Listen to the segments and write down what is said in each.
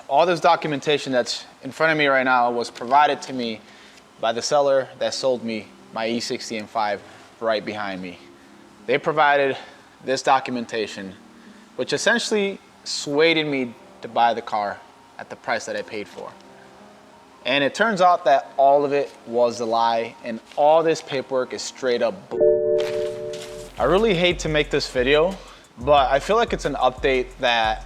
All this documentation that's in front of me right now was provided to me by the seller that sold me my E60 M5 right behind me. They provided this documentation, which essentially swayed me to buy the car at the price that I paid for. And it turns out that all of it was a lie, and all this paperwork is straight up I really hate to make this video, but I feel like it's an update that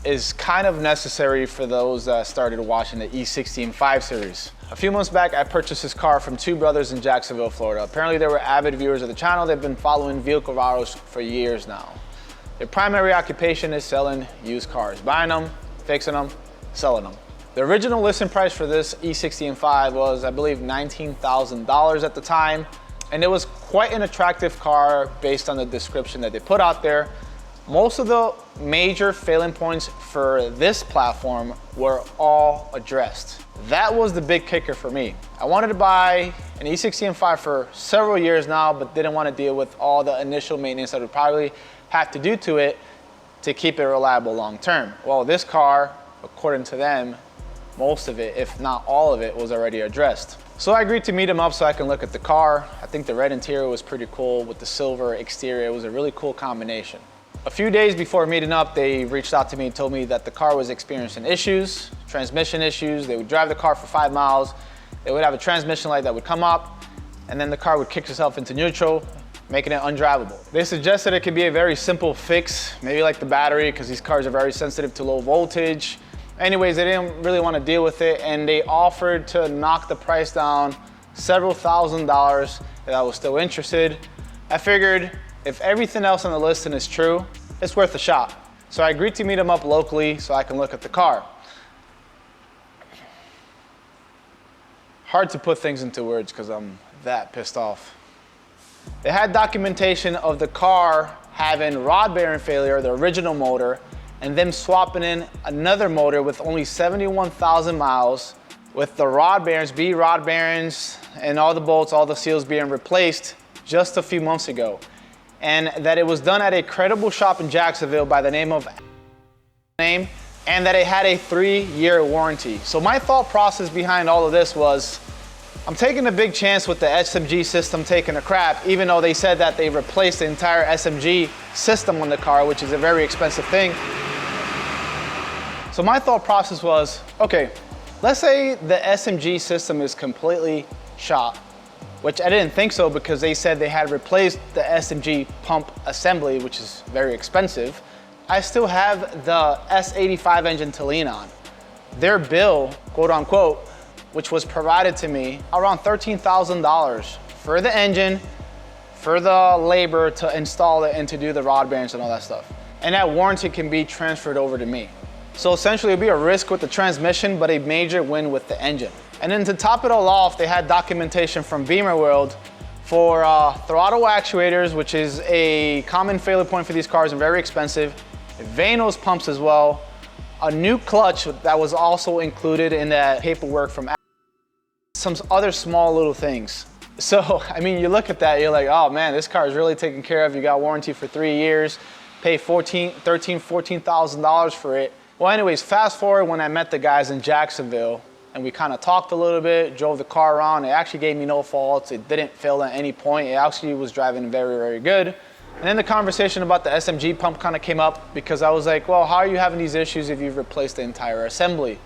is kind of necessary for those that started watching the E60 M5 series. A few months back, I purchased this car from two brothers in Jacksonville, Florida. Apparently they were avid viewers of the channel. They've been following vehicle videos for years now. Their primary occupation is selling used cars, buying them, fixing them, selling them. The original listing price for this E60 M5 was, I believe, $19,000 at the time. And it was quite an attractive car based on the description that they put out there. Most of the major failing points for this platform were all addressed. That was the big kicker for me. I wanted to buy an E60 M5 for several years now, but didn't want to deal with all the initial maintenance I would probably have to do to it to keep it reliable long term. Well, this car, according to them, most of it, if not all of it, was already addressed. So I agreed to meet them up so I can look at the car. I think the red interior was pretty cool with the silver exterior. It was a really cool combination. A few days before meeting up, they reached out to me and told me that the car was experiencing issues, transmission issues. They would drive the car for 5 miles. They would have a transmission light that would come up, and then the car would kick itself into neutral, making it undrivable. They suggested it could be a very simple fix, maybe like the battery, because these cars are very sensitive to low voltage. Anyways, they didn't really want to deal with it, and they offered to knock the price down several $1,000s if I was still interested. I figured if everything else on the listing is true, it's worth a shot. So I agreed to meet them up locally so I can look at the car. Hard to put things into words because I'm that pissed off. They had documentation of the car having rod bearing failure, the original motor, and them swapping in another motor with only 71,000 miles with the rod bearings, B rod bearings, and all the bolts, all the seals being replaced just a few months ago. And that it was done at a credible shop in Jacksonville by the name of and that it had a 3-year warranty. So my thought process behind all of this was, I'm taking a big chance with the SMG system taking a crap, even though they said that they replaced the entire SMG system on the car, which is a very expensive thing. So my thought process was, okay, let's say the SMG system is completely shot, which I didn't think so because they said they had replaced the SMG pump assembly, which is very expensive. I still have the S85 engine to lean on. Their bill, quote unquote, which was provided to me, around $13,000 for the engine, for the labor to install it and to do the rod bearings and all that stuff. And that warranty can be transferred over to me. So essentially it'd be a risk with the transmission, but a major win with the engine. And then to top it all off, they had documentation from Beamer World for throttle actuators, which is a common failure point for these cars and very expensive. Vanos pumps as well. A new clutch that was also included in that paperwork from some other small little things. So, I mean, you look at that, you're like, oh man, this car is really taken care of. You got warranty for 3 years, pay $14,000 for it. Well, anyways, fast forward when I met the guys in Jacksonville and we kind of talked a little bit, drove the car around. It actually gave me no faults. It didn't fail at any point. It actually was driving very, very good. And then the conversation about the SMG pump kind of came up because I was like, well, how are you having these issues if you've replaced the entire assembly?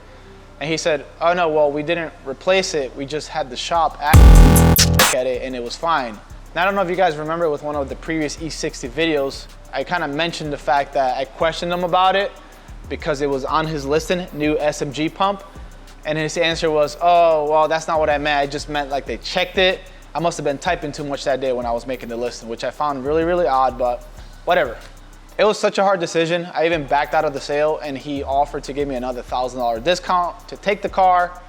And he said, oh no, well, we didn't replace it. We just had the shop look at it and it was fine. And I don't know if you guys remember with one of the previous E60 videos, I kind of mentioned the fact that I questioned him about it because it was on his listing, new SMG pump. And his answer was, oh, well, that's not what I meant. I just meant like they checked it. I must have been typing too much that day when I was making the listing, which I found really, really odd, but whatever. It was such a hard decision. I even backed out of the sale and he offered to give me another $1,000 discount to take the car.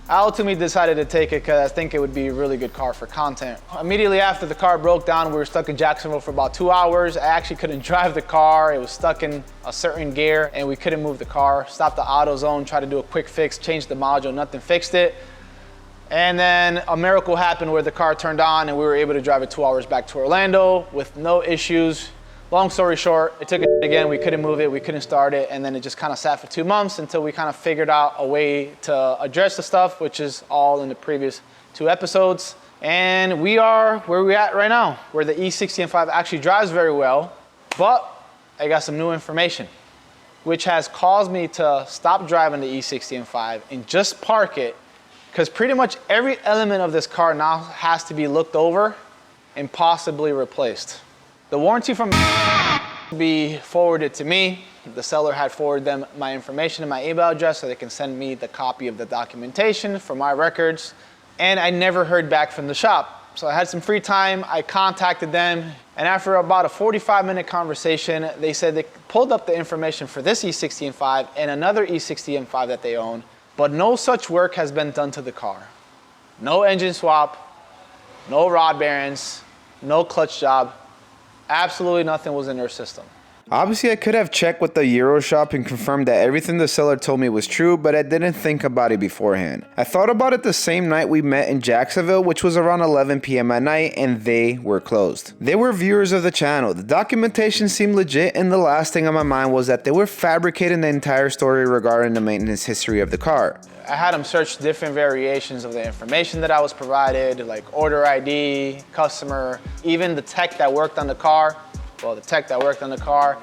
I ultimately decided to take it because I think it would be a really good car for content. Immediately after the car broke down, we were stuck in Jacksonville for about 2 hours. I actually couldn't drive the car. It was stuck in a certain gear and we couldn't move the car. Stopped the AutoZone, tried to do a quick fix, changed the module, nothing fixed it. And then a miracle happened where the car turned on and we were able to drive it 2 hours back to Orlando with no issues Long story short, it took it again, we couldn't move it, we couldn't start it, and then it just kind of sat for 2 months until we kind of figured out a way to address the stuff, which is all in the previous 2 episodes. And we are where we're at right now, where the E60 M5 actually drives very well, but I got some new information, which has caused me to stop driving the E60 M5 and just park it, because pretty much every element of this car now has to be looked over and possibly replaced. The warranty from be forwarded to me. The seller had forwarded them my information and my email address so they can send me the copy of the documentation for my records. And I never heard back from the shop. So I had some free time, I contacted them, and after about a 45-minute conversation, they said they pulled up the information for this E60 M5 and another E60 M5 that they own, but no such work has been done to the car. No engine swap, no rod bearings, no clutch job. Absolutely nothing was in their system. Obviously, I could have checked with the Euro shop and confirmed that everything the seller told me was true, but I didn't think about it beforehand. I thought about it the same night we met in Jacksonville, which was around 11 p.m. at night, and they were closed. They were viewers of the channel. The documentation seemed legit, and the last thing on my mind was that they were fabricating the entire story regarding the maintenance history of the car. I had them search different variations of the information that I was provided, like order ID, customer, even the tech that worked on the car. Well, the tech that worked on the car.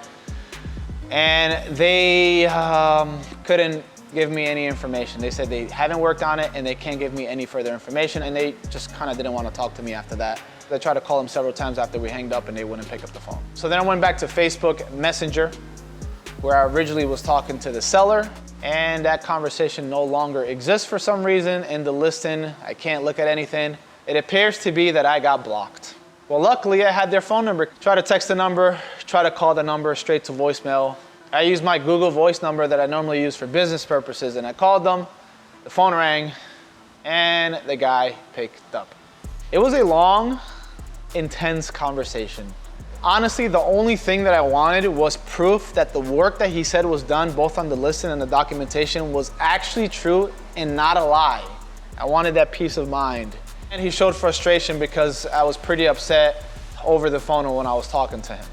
And they couldn't give me any information. They said they haven't worked on it and they can't give me any further information, and they just kind of didn't want to talk to me after that. I tried to call them several times after we hanged up and they wouldn't pick up the phone. So then I went back to Facebook Messenger, where I originally was talking to the seller, and that conversation no longer exists for some reason in the listing. I can't look at anything. It appears to be that I got blocked. Well, luckily I had their phone number. Try to text the number, try to call the number straight to voicemail. I used my Google Voice number that I normally use for business purposes, and I called them, the phone rang, and the guy picked up. It was a long, intense conversation. Honestly, the only thing that I wanted was proof that the work that he said was done, both on the listing and the documentation, was actually true and not a lie. I wanted that peace of mind. And he showed frustration because I was pretty upset over the phone when I was talking to him.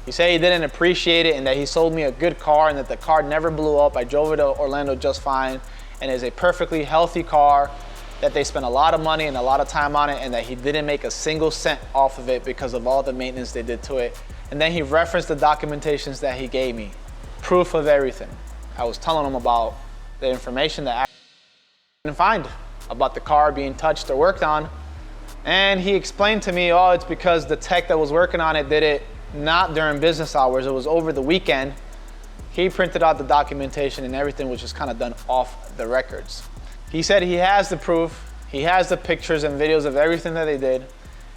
He said he didn't appreciate it and that he sold me a good car and that the car never blew up. I drove it to Orlando just fine and is a perfectly healthy car, that they spent a lot of money and a lot of time on it, and that he didn't make a single cent off of it because of all the maintenance they did to it. And then he referenced the documentations that he gave me, proof of everything. I was telling him about the information that I didn't find about the car being touched or worked on. And he explained to me, oh, it's because the tech that was working on it did it not during business hours, it was over the weekend. He printed out the documentation and everything was just kind of done off the records. He said he has the proof, he has the pictures and videos of everything that they did.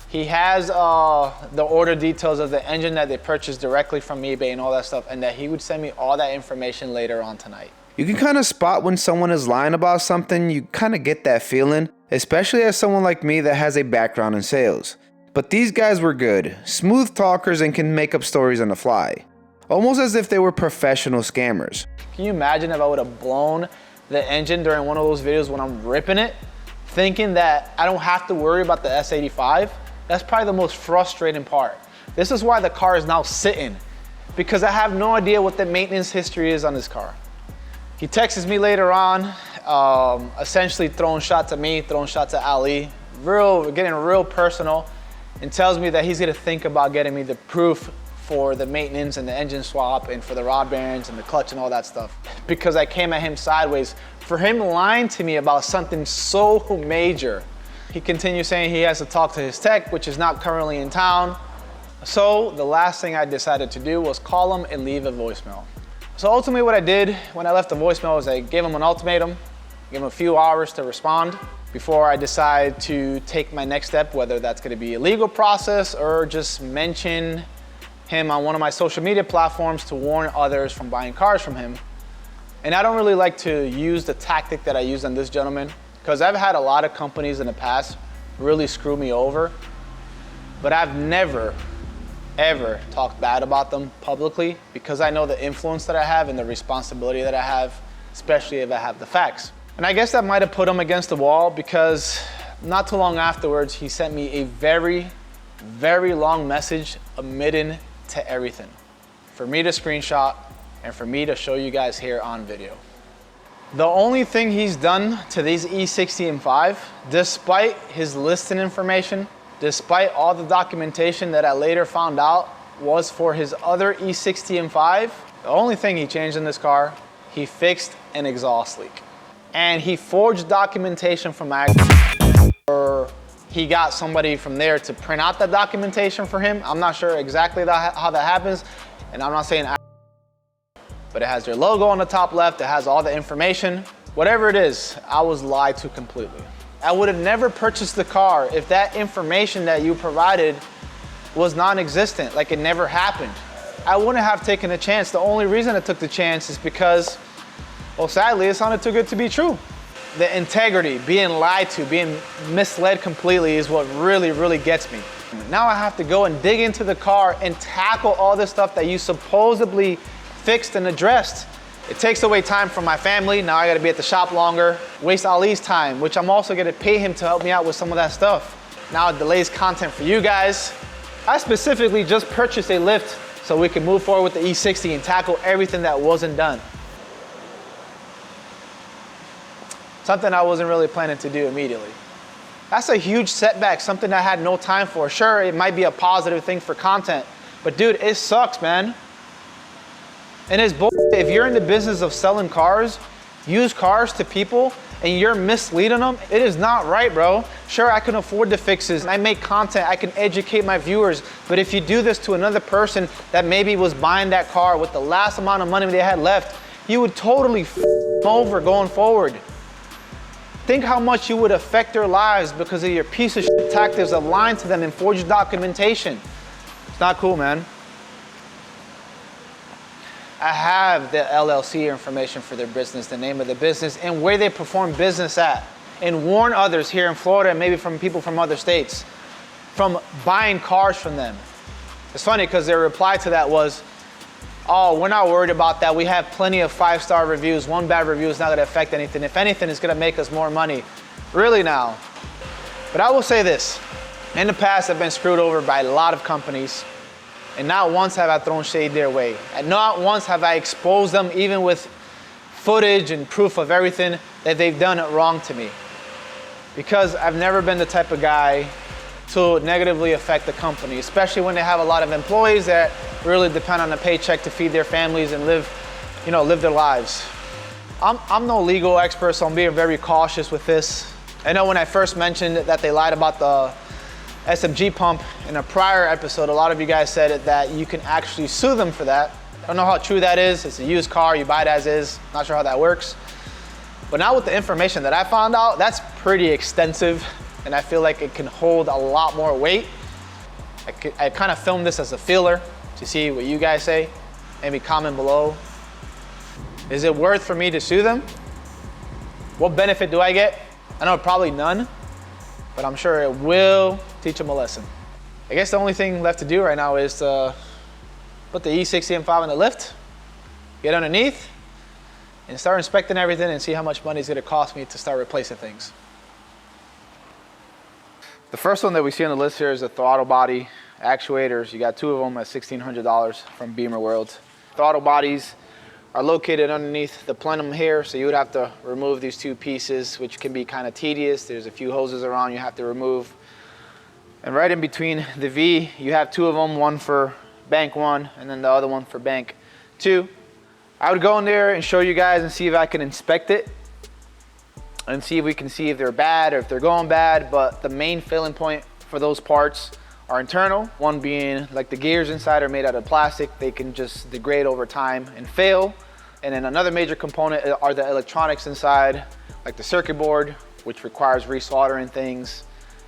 He has the order details of the engine that they purchased directly from eBay and all that stuff, and that he would send me all that information later on tonight. You can kind of spot when someone is lying about something. You kind of get that feeling, especially as someone like me that has a background in sales. But these guys were good, smooth talkers, and can make up stories on the fly. Almost as if they were professional scammers. Can you imagine if I would have blown the engine during one of those videos when I'm ripping it, thinking that I don't have to worry about the S85? That's probably the most frustrating part. This is why the car is now sitting, because I have no idea what the maintenance history is on this car. He texts me later on, essentially throwing shots at me, throwing shots at Ali, getting real personal, and tells me that he's gonna think about getting me the proof for the maintenance and the engine swap and for the rod bearings and the clutch and all that stuff, because I came at him sideways for him lying to me about something so major. He continues saying he has to talk to his tech, which is not currently in town. So the last thing I decided to do was call him and leave a voicemail. So ultimately what I did when I left the voicemail was I gave him an ultimatum, gave him a few hours to respond before I decide to take my next step, whether that's gonna be a legal process or just mention him on one of my social media platforms to warn others from buying cars from him. And I don't really like to use the tactic that I used on this gentleman, because I've had a lot of companies in the past really screw me over, but I've never, ever talked bad about them publicly, because I know the influence that I have and the responsibility that I have, especially if I have the facts. And I guess that might have put him against the wall, because not too long afterwards, he sent me a very, very long message admitting to everything for me to screenshot and for me to show you guys here on video. The only thing he's done to these E60 M5, despite his listing information, despite all the documentation that I later found out was for his other E60 M5, the only thing he changed in this car, he fixed an exhaust leak. And he forged documentation from or he got somebody from there to print out the documentation for him. I'm not sure exactly how that happens, and I'm not saying, but it has their logo on the top left, it has all the information. Whatever it is, I was lied to completely. I would have never purchased the car if that information that you provided was non-existent, like it never happened. I wouldn't have taken a chance. The only reason I took the chance is because, well, sadly, it sounded too good to be true. The integrity, being lied to, being misled completely is what really, really gets me. Now I have to go and dig into the car and tackle all this stuff that you supposedly fixed and addressed. It takes away time from my family. Now I gotta be at the shop longer, waste Ali's time, which I'm also gonna pay him to help me out with some of that stuff. Now it delays content for you guys. I specifically just purchased a lift so we can move forward with the E60 and tackle everything that wasn't done. Something I wasn't really planning to do immediately. That's a huge setback, something I had no time for. Sure, it might be a positive thing for content, but dude, it sucks, man. And it's bullshit. If you're in the business of selling cars, used cars to people, and you're misleading them, it is not right, bro. Sure, I can afford the fixes. I make content, I can educate my viewers, but if you do this to another person that maybe was buying that car with the last amount of money they had left, you would totally f them over going forward. Think how much you would affect their lives because of your piece of shit tactics of lying to them and forged documentation. It's not cool, man. I have the LLC information for their business, the name of the business, and where they perform business at, and warn others here in Florida and maybe from people from other states from buying cars from them. It's funny because their reply to that was, oh, we're not worried about that. We have plenty of 5-star reviews. One bad review is not gonna affect anything. If anything, it's gonna make us more money. Really now? But I will say this, in the past I've been screwed over by a lot of companies, and not once have I thrown shade their way. And not once have I exposed them, even with footage and proof of everything, that they've done it wrong to me. Because I've never been the type of guy to negatively affect the company, especially when they have a lot of employees that really depend on a paycheck to feed their families and live their lives. I'm no legal expert, so I'm being very cautious with this. I know when I first mentioned that they lied about the SMG pump in a prior episode, a lot of you guys said that you can actually sue them for that. I don't know how true that is. It's a used car, you buy it as is. Not sure how that works. But now with the information that I found out, that's pretty extensive, and I feel like it can hold a lot more weight. I kind of filmed this as a feeler to see what you guys say. Maybe comment below. Is it worth for me to sue them? What benefit do I get? I know probably none, but I'm sure it will teach them a lesson. I guess the only thing left to do right now is to put the E60 M5 in the lift, get underneath, and start inspecting everything and see how much money it's gonna cost me to start replacing things. The first one that we see on the list here is the throttle body actuators. You got 2 of them at $1,600 from Beamer World. Throttle bodies are located underneath the plenum here, so you would have to remove these 2 pieces, which can be kind of tedious. There's a few hoses around you have to remove. And right in between the V, you have 2 of them, one for bank 1 and then the other one for bank 2. I would go in there and show you guys and see if I can inspect it and see if we can see if they're bad or if they're going bad. But the main failing point for those parts are internal. One being like the gears inside are made out of plastic. They can just degrade over time and fail. And then another major component are the electronics inside, like the circuit board, which requires resoldering things.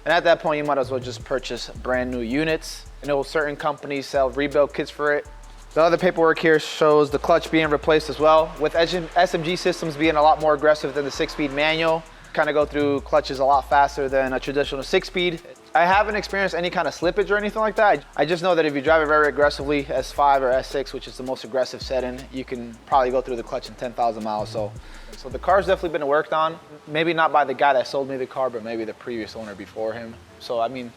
And at that point, you might as well just purchase brand new units. I know certain companies sell rebuild kits for it. The other paperwork here shows the clutch being replaced as well. With SMG systems being a lot more aggressive than the 6-speed manual, kind of go through clutches a lot faster than a traditional 6-speed. I haven't experienced any kind of slippage or anything like that. I just know that if you drive it very aggressively, S5 or S6, which is the most aggressive setting, you can probably go through the clutch in 10,000 miles. So the car's definitely been worked on. Maybe not by the guy that sold me the car, but maybe the previous owner before him. So I mean,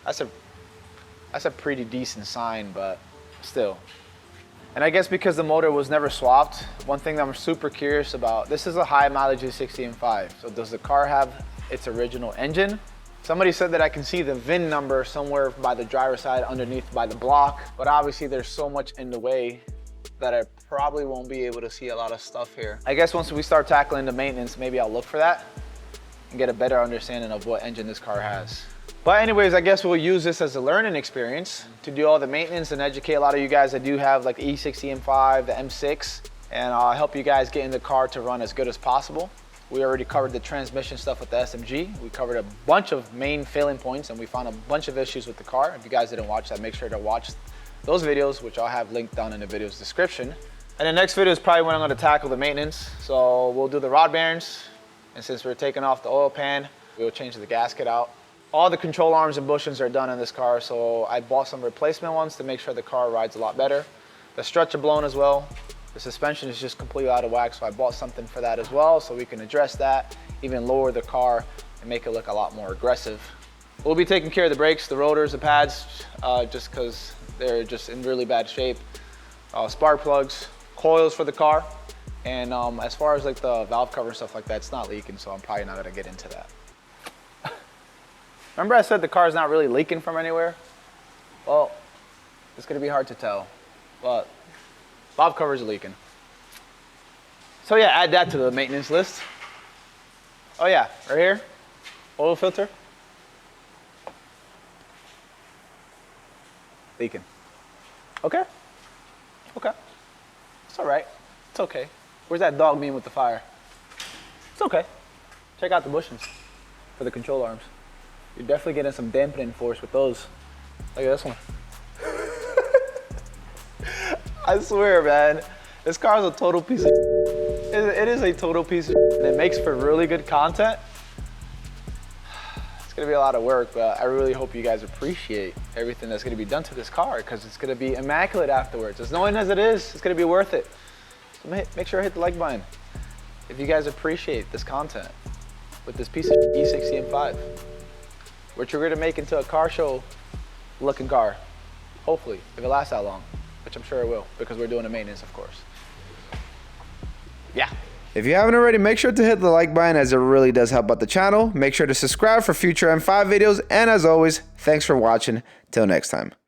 that's a pretty decent sign, but still. And I guess because the motor was never swapped, one thing that I'm super curious about, this is a high mileage E60 M5. So does the car have its original engine? Somebody said that I can see the VIN number somewhere by the driver's side underneath by the block, but obviously there's so much in the way that I probably won't be able to see a lot of stuff here. I guess once we start tackling the maintenance, maybe I'll look for that and get a better understanding of what engine this car has. But anyways, I guess we'll use this as a learning experience to do all the maintenance and educate a lot of you guys that do have like the E60 M5, the M6, and I'll help you guys get in the car to run as good as possible. We already covered the transmission stuff with the SMG. We covered a bunch of main failing points and we found a bunch of issues with the car. If you guys didn't watch that, make sure to watch those videos, which I'll have linked down in the video's description. And the next video is probably when I'm gonna tackle the maintenance. So we'll do the rod bearings. And since we're taking off the oil pan, we'll change the gasket out. All the control arms and bushings are done in this car. So I bought some replacement ones to make sure the car rides a lot better. The struts are blown as well. The suspension is just completely out of whack, so I bought something for that as well, so we can address that, even lower the car and make it look a lot more aggressive. We'll be taking care of the brakes, the rotors, the pads, just because they're just in really bad shape. Spark plugs, coils for the car, and as far as like the valve cover and stuff like that, it's not leaking, so I'm probably not gonna get into that. Remember I said the car's not really leaking from anywhere? Well, it's gonna be hard to tell, but valve covers are leaking. So yeah, add that to the maintenance list. Oh yeah, right here, oil filter. Leaking. Okay, okay, it's all right, it's okay. Where's that dog mean with the fire? It's okay. Check out the bushings for the control arms. You're definitely getting some dampening force with those. Look at this one. I swear, man, this car is a total piece of It is a total piece of and it makes for really good content. It's gonna be a lot of work, but I really hope you guys appreciate everything that's gonna be done to this car because it's gonna be immaculate afterwards. As annoying as it is, it's gonna be worth it. So make sure to hit the like button if you guys appreciate this content with this piece of E60 M5, which we're gonna make into a car show looking car. Hopefully, if it lasts that long. Which I'm sure it will, because we're doing the maintenance, of course. Yeah. If you haven't already, make sure to hit the like button as it really does help out the channel. Make sure to subscribe for future M5 videos. And as always, thanks for watching. Till next time.